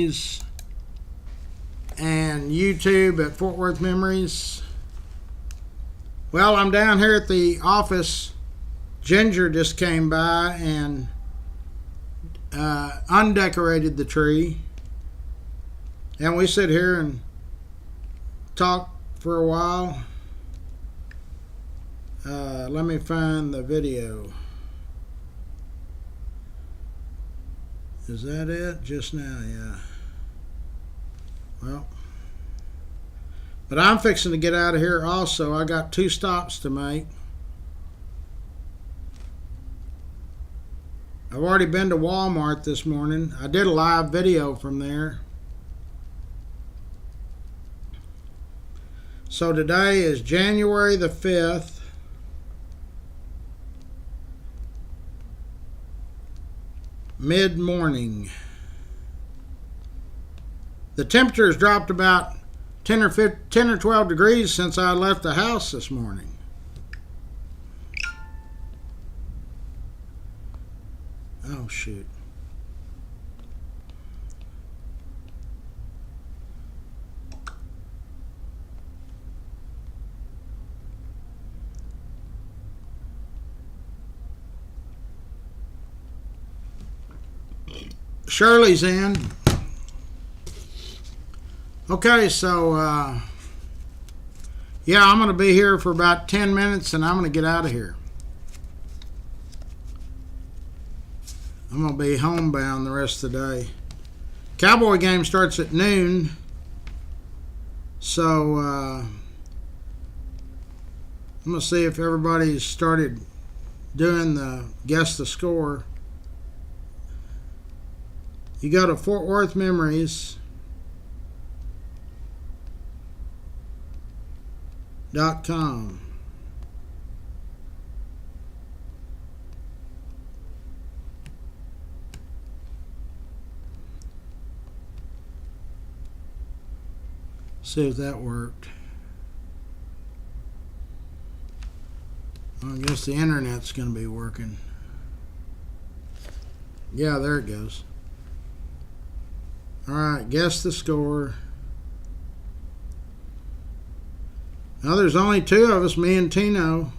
Memories and YouTube at Fort Worth Memories. Well, I'm down here at the office. Ginger just came by and undecorated the tree. And we sit here and talk for a while. Let me find the video. Is that it? Just now, yeah. Well, but I'm fixing to get out of here also. I got 2 stops to make. I've already been to Walmart this morning. I did a live video from there. So today is January the 5th. Mid-morning. The temperature has dropped about 10 or 12 degrees since I left the house this morning. Oh, shoot. Shirley's in. Okay, so yeah, I'm going to be here for about 10 minutes and I'm going to get out of here. I'm going to be homebound the rest of the day. Cowboy game starts at noon. So I'm going to see if everybody's started doing the guess the score. You go to Fort Worth Memories.com. See if that worked. Well, I guess the internet's going to be working. Yeah, there it goes. Alright, guess the score. Now there's only 2 of us, me and Tino.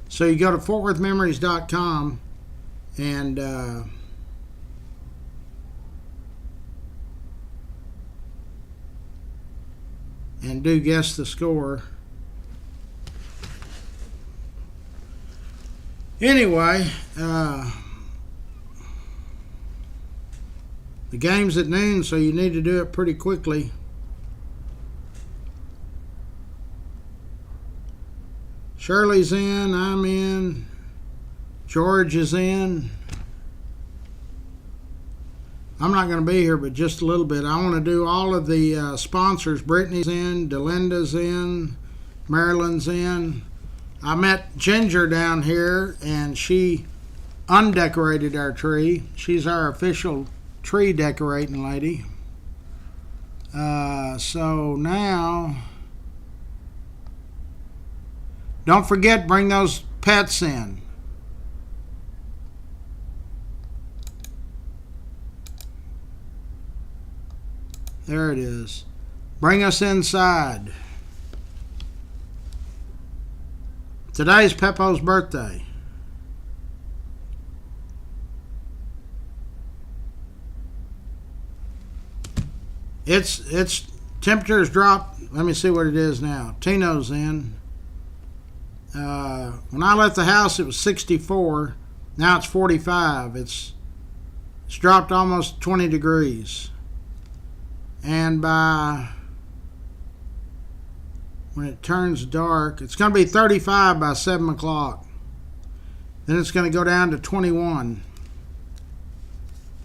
So you go to FortWorthMemories.com and do guess the score. Anyway, the game's at noon, so you need to do it pretty quickly. Shirley's in, I'm in, George is in. I'm not going to be here but just a little bit. I want to do all of the sponsors. Brittany's in, Delinda's in, Marilyn's in. I met Ginger down here and she undecorated our tree. She's our official tree decorating lady. So now, don't forget, bring those pets in. There it is. Bring us inside. Today's Peppo's birthday. It's temperature's dropped. Let me see what it is now. Tino's in. When I left the house, it was 64. Now it's 45. It's dropped almost 20 degrees. And when it turns dark, it's going to be 35 by 7 o'clock. Then it's going to go down to 21.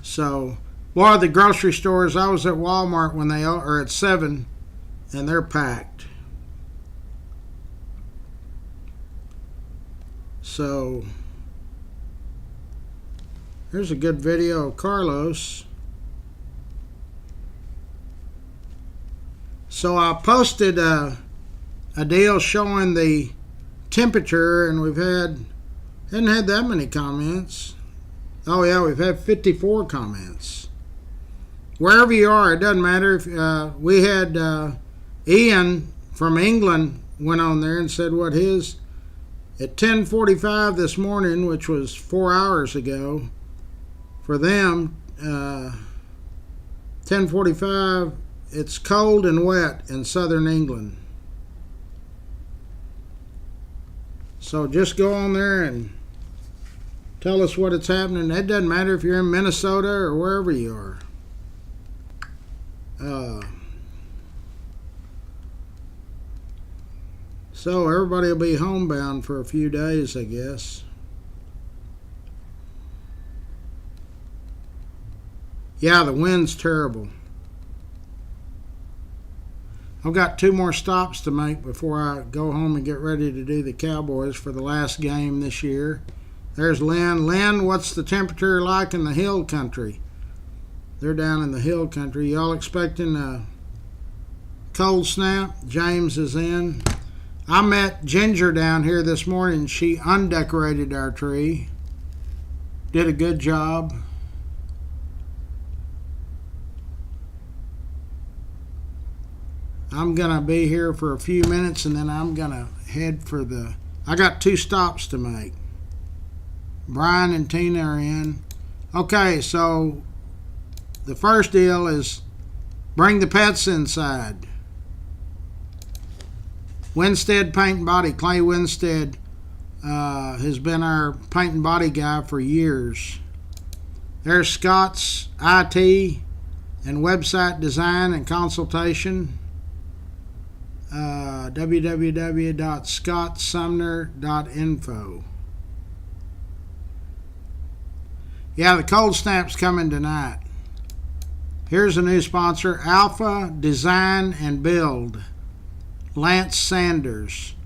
So, boy, the grocery stores, I was at Walmart when they are at 7, and they're packed. So, here's a good video of Carlos. So I posted a deal showing the temperature, and hadn't had that many comments. Oh yeah, we've had 54 comments. Wherever you are, it doesn't matter. If we had Ian from England went on there and said what his at 10:45 this morning, which was 4 hours ago for them. 10:45. It's cold and wet in southern England. So just go on there and tell us what it's happening. It doesn't matter if you're in Minnesota or wherever you are. So everybody will be homebound for a few days, I guess. Yeah, the wind's terrible. I've got 2 more stops to make before I go home and get ready to do the Cowboys for the last game this year. There's Lynn. Lynn, what's the temperature like in the hill country? They're down in the hill country. Y'all expecting a cold snap? James is in. I met Ginger down here this morning. She undecorated our tree. Did a good job. I'm going to be here for a few minutes and then I'm going to head for I got 2 stops to make. Brian and Tina are in. Okay, so the first deal is bring the pets inside. Winstead Paint and Body. Clay Winstead has been our paint and body guy for years. There's Scott's IT and website design and consultation. www.scottsumner.info. Yeah, the cold snap's coming tonight. Here's a new sponsor, Alpha Design and Build. Lance Sanders.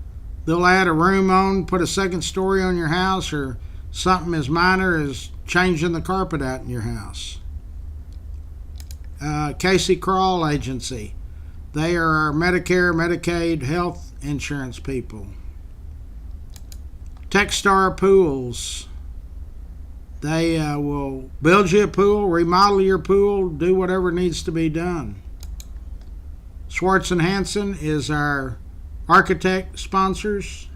They'll add a room on, put a second story on your house, or something as minor as changing the carpet out in your house. Casey Crawl Agency. They are our Medicare, Medicaid, health insurance people. Techstar Pools. They will build you a pool, remodel your pool, do whatever needs to be done. Schwartz and Hanson is our architect sponsors.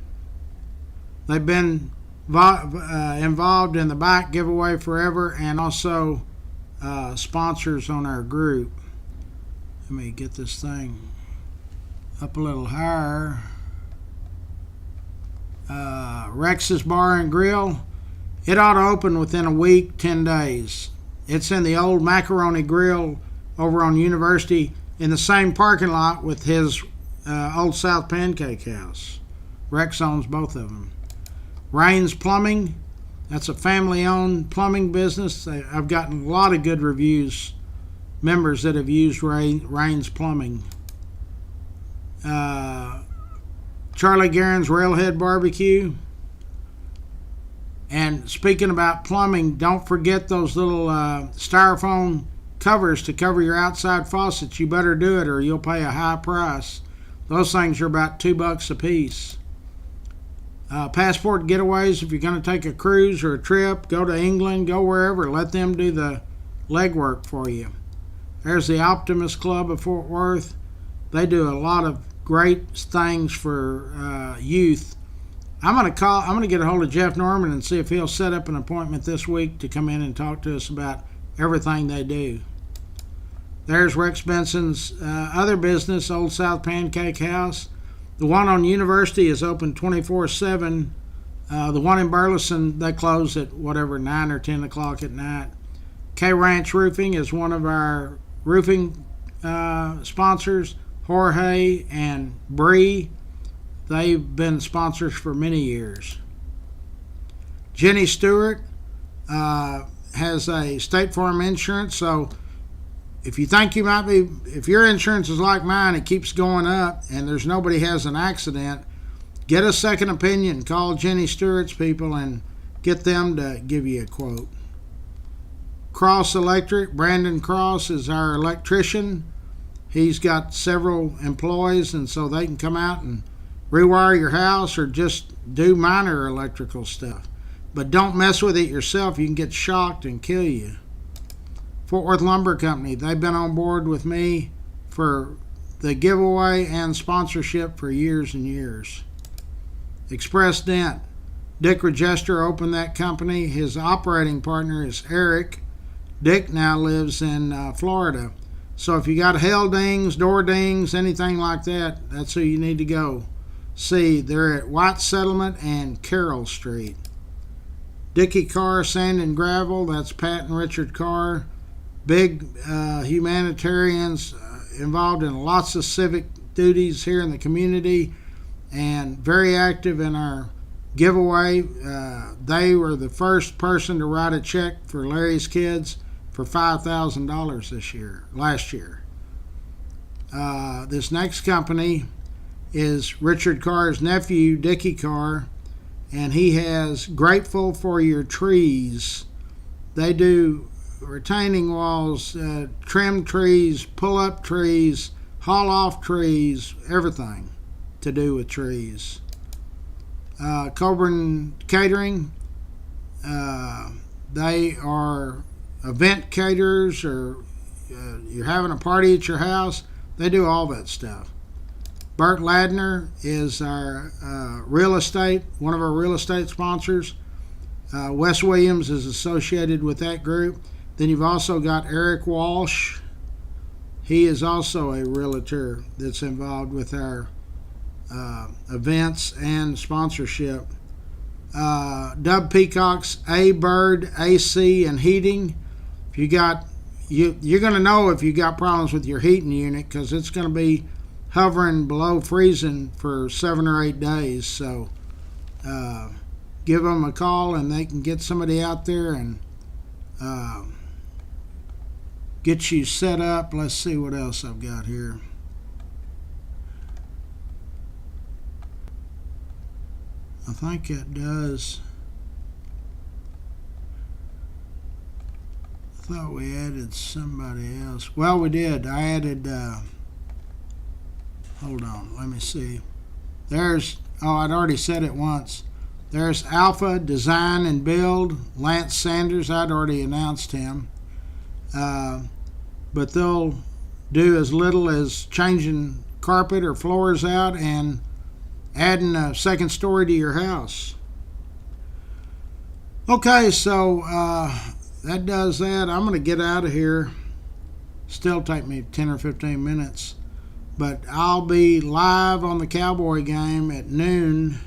They've been involved in the bike giveaway forever and also sponsors on our group. Let me get this thing up a little higher. Rex's Bar and Grill. It ought to open within a week, 10 days. It's in the old Macaroni Grill over on University in the same parking lot with his Old South Pancake House. Rex owns both of them. Rains Plumbing. That's a family-owned plumbing business. I've gotten a lot of good reviews. Members that have used Rains Plumbing. Charlie Guerin's Railhead Barbecue. And speaking about plumbing, don't forget those little styrofoam covers to cover your outside faucets. You better do it or you'll pay a high price. Those things are about $2 a piece. Passport Getaways, if you're going to take a cruise or a trip, go to England, go wherever, let them do the legwork for you. There's the Optimist Club of Fort Worth. They do a lot of great things for youth. I'm going to get a hold of Jeff Norman and see if he'll set up an appointment this week to come in and talk to us about everything they do. There's Rex Benson's other business, Old South Pancake House. The one on University is open 24/7. The one in Burleson, they close at 9 or 10 o'clock at night. K Ranch Roofing is one of our roofing sponsors. Jorge and Bree, they've been sponsors for many years. Jenny Stewart has a State Farm insurance, so if you think you might be, if your insurance is like mine, it keeps going up and there's nobody has an accident, get a second opinion. Call Jenny Stewart's people and get them to give you a quote. Cross Electric, Brandon Cross is our electrician. He's got several employees and so they can come out and rewire your house or just do minor electrical stuff. But don't mess with it yourself. You can get shocked and kill you. Fort Worth Lumber Company, they've been on board with me for the giveaway and sponsorship for years and years. Express Dent, Dick Regester opened that company. His operating partner is Eric. Dick now lives in Florida. So if you got hail dings, door dings, anything like that, that's who you need to go see. They're at White Settlement and Carroll Street. Dickey Carr Sand and Gravel, that's Pat and Richard Carr. Big humanitarians involved in lots of civic duties here in the community and very active in our giveaway. They were the first person to write a check for Larry's Kids for $5,000 last year. This next company is Richard Carr's nephew, Dickey Carr, and he has Grateful for Your Trees. They do retaining walls, trim trees, pull up trees, haul off trees, everything to do with trees. Coburn Catering, they are event caterers, or you're having a party at your house, they do all that stuff. Bert Ladner is our real estate, one of our real estate sponsors. Wes Williams is associated with that group. Then you've also got Eric Walsh. He is also a realtor that's involved with our events and sponsorship. Dub Peacock's A-Bird AC and Heating. If you got, you're going to know if you got problems with your heating unit, because it's going to be hovering below freezing for 7 or 8 days. So give them a call and they can get somebody out there and get you set up. Let's see what else I've got here. I think it does. I thought we added somebody else. Well, we did. I added, hold on, let me see. There's, I'd already said it once. There's Alpha Design and Build, Lance Sanders. I'd already announced him. But they'll do as little as changing carpet or floors out and adding a second story to your house. Okay, so that does that. I'm going to get out of here. Still take me 10 or 15 minutes. But I'll be live on the Cowboy game at noon